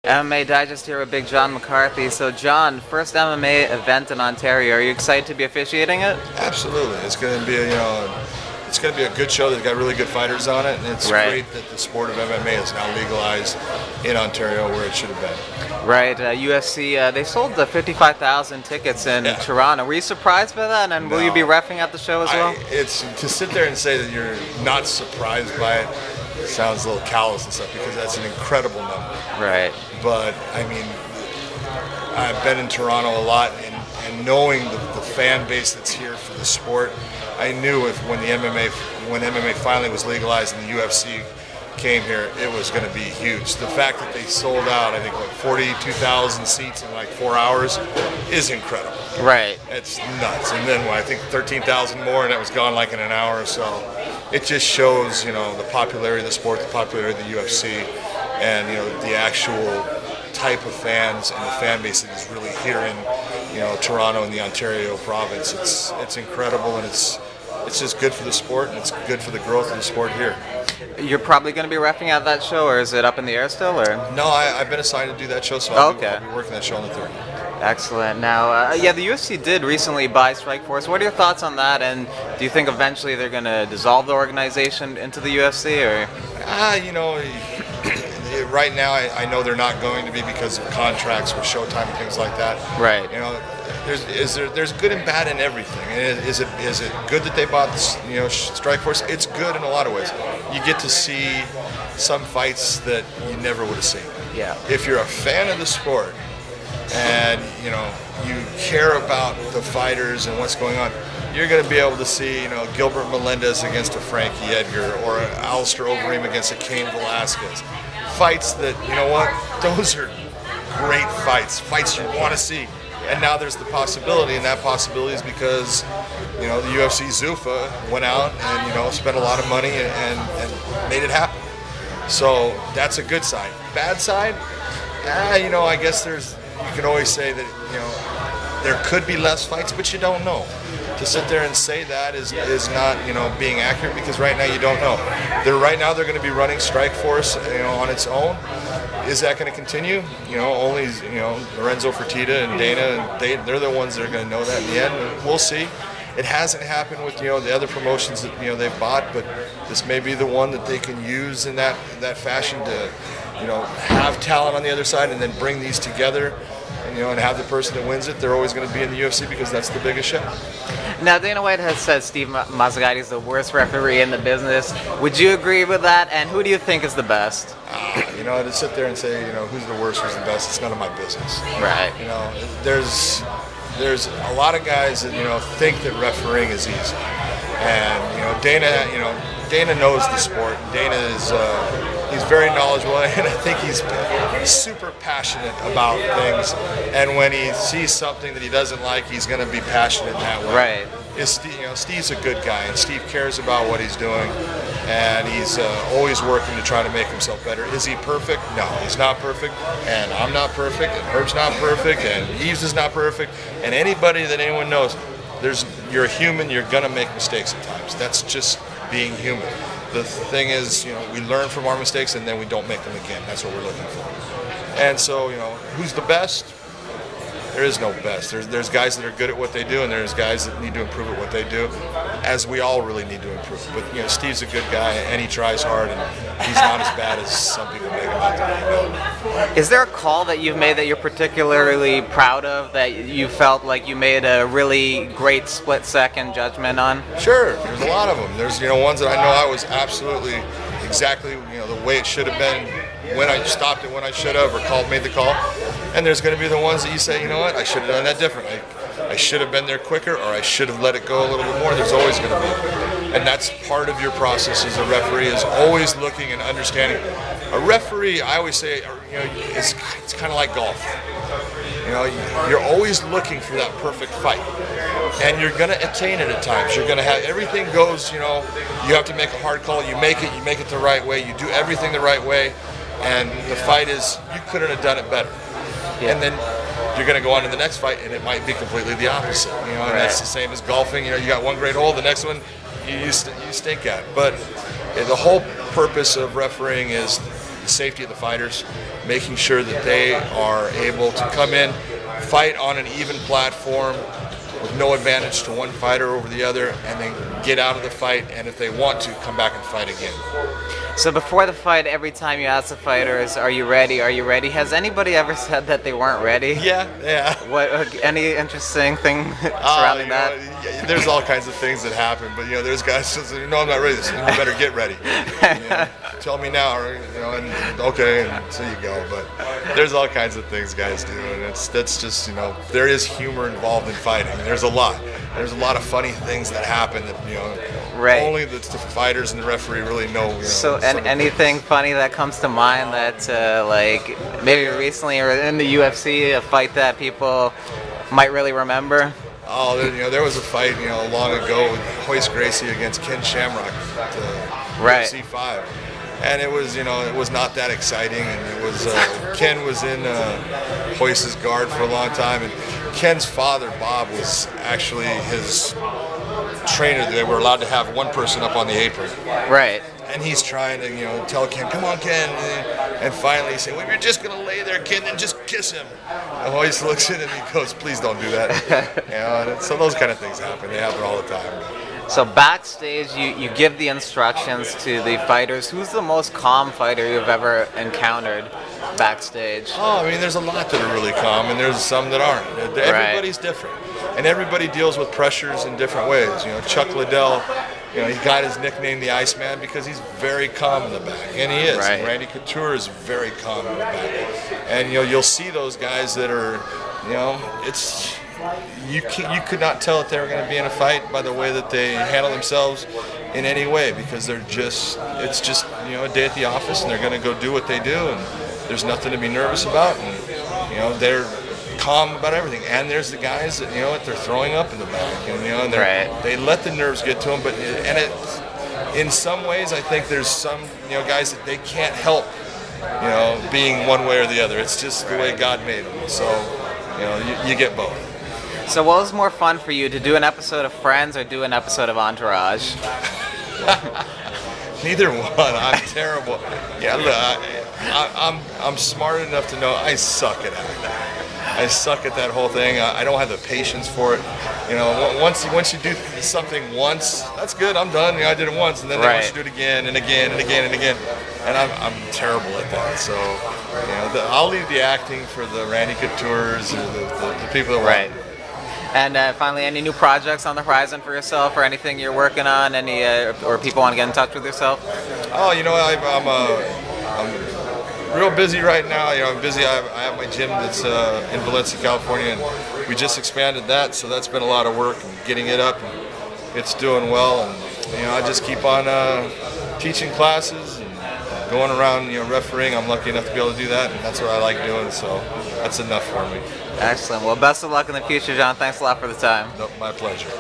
MMA Digest here with Big John McCarthy. So John, first MMA event in Ontario. Are you excited to be officiating it? Absolutely. It's going to be it's going to be a good show. They've got really good fighters on it, and it's great that the sport of MMA is now legalized in Ontario where it should have been. Right. UFC, they sold the 55,000 tickets in Toronto. Were you surprised by that? And will you be reffing at the show as well? It's to sit there and say that you're not surprised by it sounds a little callous and stuff, because that's an incredible number. Right. But I mean, I've been in Toronto a lot, and knowing the fan base that's here for the sport, I knew when MMA finally was legalized and the UFC came here, it was going to be huge. The fact that they sold out, I think, 42,000 seats in like 4 hours is incredible. Right. It's nuts. And then I think 13,000 more, and it was gone like in an hour or so. It just shows, the popularity of the sport, the popularity of the UFC, and the actual type of fans and the fan base that is really here in Toronto and the Ontario province. It's incredible, and it's just good for the sport, and it's good for the growth of the sport here. You're probably going to be reffing at that show, or is it up in the air still? Or no, I've been assigned to do that show, so I'll be working that show on the 3rd. Excellent. Now, the UFC did recently buy Strikeforce. What are your thoughts on that? And do you think eventually they're going to dissolve the organization into the UFC, or? Right now, I know they're not going to be because of contracts with Showtime and things like that. Right. There's good and bad in everything. And is it good that they bought Strikeforce? It's good in a lot of ways. You get to see some fights that you never would have seen. Yeah. If you're a fan of the sport and you care about the fighters and what's going on, you're going to be able to see Gilbert Melendez against a Frankie Edgar, or Alistair Overeem against a Cain Velasquez. Fights that, those are great fights you want to see. And now there's the possibility, and that possibility is because, the UFC Zuffa went out and, spent a lot of money and made it happen. So that's a good side. Bad side, I guess you can always say that, there could be less fights, but you don't know. To sit there and say that is not being accurate, because right now you don't know. Right now they're going to be running Strikeforce on its own. Is that going to continue? Only Lorenzo Fertitta and Dana, they're the ones that are going to know that in the end. We'll see. It hasn't happened with the other promotions that they've bought, but this may be the one that they can use in that fashion to have talent on the other side, and then bring these together. And have the person that wins it, they're always going to be in the UFC because that's the biggest show. Now, Dana White has said Steve Mazzagatti is the worst referee in the business. Would you agree with that? And who do you think is the best? To sit there and say, who's the worst, who's the best, it's none of my business. Right. There's a lot of guys that think that refereeing is easy, and Dana knows the sport. Dana is he's very knowledgeable, and I think he's super passionate about things. And when he sees something that he doesn't like, he's going to be passionate in that way. Right. Steve's a good guy, and Steve cares about what he's doing, and he's always working to try to make himself better. Is he perfect? No, he's not perfect, and I'm not perfect, and Herb's not perfect, and Yves is not perfect, and anybody that anyone knows, you're a human, you're going to make mistakes at times. That's just being human. The thing is, we learn from our mistakes, and then we don't make them again. That's what we're looking for. And so, who's the best? There is no best. There's guys that are good at what they do, and there's guys that need to improve at what they do, as we all really need to improve. But Steve's a good guy, and he tries hard, and he's not as bad as some people make him out to be. Is there a call that you've made that you're particularly proud of, that you felt like you made a really great split-second judgment on? Sure, there's a lot of them. There's ones that I know I was absolutely exactly the way it should have been, when I stopped it when I should have, or made the call. And there's going to be the ones that you say, what, I should have done that differently. I should have been there quicker, or I should have let it go a little bit more. There's always going to be. And that's part of your process as a referee, is always looking and understanding. A referee, I always say, it's kind of like golf. You're always looking for that perfect fight. And you're going to attain it at times. You're going to have, everything goes, you have to make a hard call. You make it the right way. You do everything the right way. And the fight is, you couldn't have done it better. Yeah. And then you're going to go on to the next fight, and it might be completely the opposite. And that's the same as golfing. You got one great hole, the next one you stink at. But the whole purpose of refereeing is the safety of the fighters, making sure that they are able to come in, fight on an even platform with no advantage to one fighter over the other, and then get out of the fight, and if they want to, come back and fight again. So before the fight, every time you ask the fighters, "Are you ready? Are you ready?" Has anybody ever said that they weren't ready? Yeah. What? Any interesting thing surrounding that? There's all kinds of things that happen, but there's guys that say, "No, I'm not ready." They say, "You better get ready." Tell me now, and okay, and so you go. But there's all kinds of things guys do, and that's just there is humor involved in fighting. There's a lot. There's a lot of funny things that happen that right. Only the fighters and the referee really know. So, and anything funny that comes to mind that like maybe recently or in the UFC, a fight that people might really remember? Oh, there was a fight long ago with Royce Gracie against Ken Shamrock at UFC 5. And it was not that exciting, and it was Ken was in Royce's guard for a long time, and Ken's father, Bob, was actually his trainer. They were allowed to have one person up on the apron. Right. And he's trying to tell Ken, "Come on, Ken," and finally he said, "Well, you're just gonna lay there, Ken, and just kiss him." And Royce looks at him and he goes, "Please don't do that." So those kind of things happen. They happen all the time. So backstage, you give the instructions to the fighters. Who's the most calm fighter you've ever encountered backstage? Oh, I mean, there's a lot that are really calm, and there's some that aren't. Everybody's different, and everybody deals with pressures in different ways. Chuck Liddell, he got his nickname the Iceman because he's very calm in the back, and he is. Right. And Randy Couture is very calm in the back, and you'll see those guys that are, it's. You could not tell that they were going to be in a fight by the way that they handle themselves in any way, because it's just a day at the office, and they're going to go do what they do, and there's nothing to be nervous about, and they're calm about everything. And there's the guys that they're throwing up in the back, and they let the nerves get to them, in some ways I think there's some guys that they can't help being one way or the other. It's just the way God made them, so you get both. So what was more fun for you, to do an episode of Friends or do an episode of Entourage? Neither one. I'm terrible. Yeah, look, I'm smart enough to know I suck at acting. I suck at that whole thing. I don't have the patience for it. Once you do something once, that's good. I'm done. I did it once, and then they want you to do it again and again and again and again. And I'm terrible at that. So I'll leave the acting for the Randy Coutures or the people that right. And finally, any new projects on the horizon for yourself, or anything you're working on? Any or people want to get in touch with yourself? Oh, I'm real busy right now. I'm busy. I have my gym that's in Valencia, California, and we just expanded that, so that's been a lot of work and getting it up. And it's doing well, and I just keep on teaching classes and going around, refereeing. I'm lucky enough to be able to do that, and that's what I like doing. So that's enough for me. Excellent. Well, best of luck in the future, John. Thanks a lot for the time. Nope, my pleasure.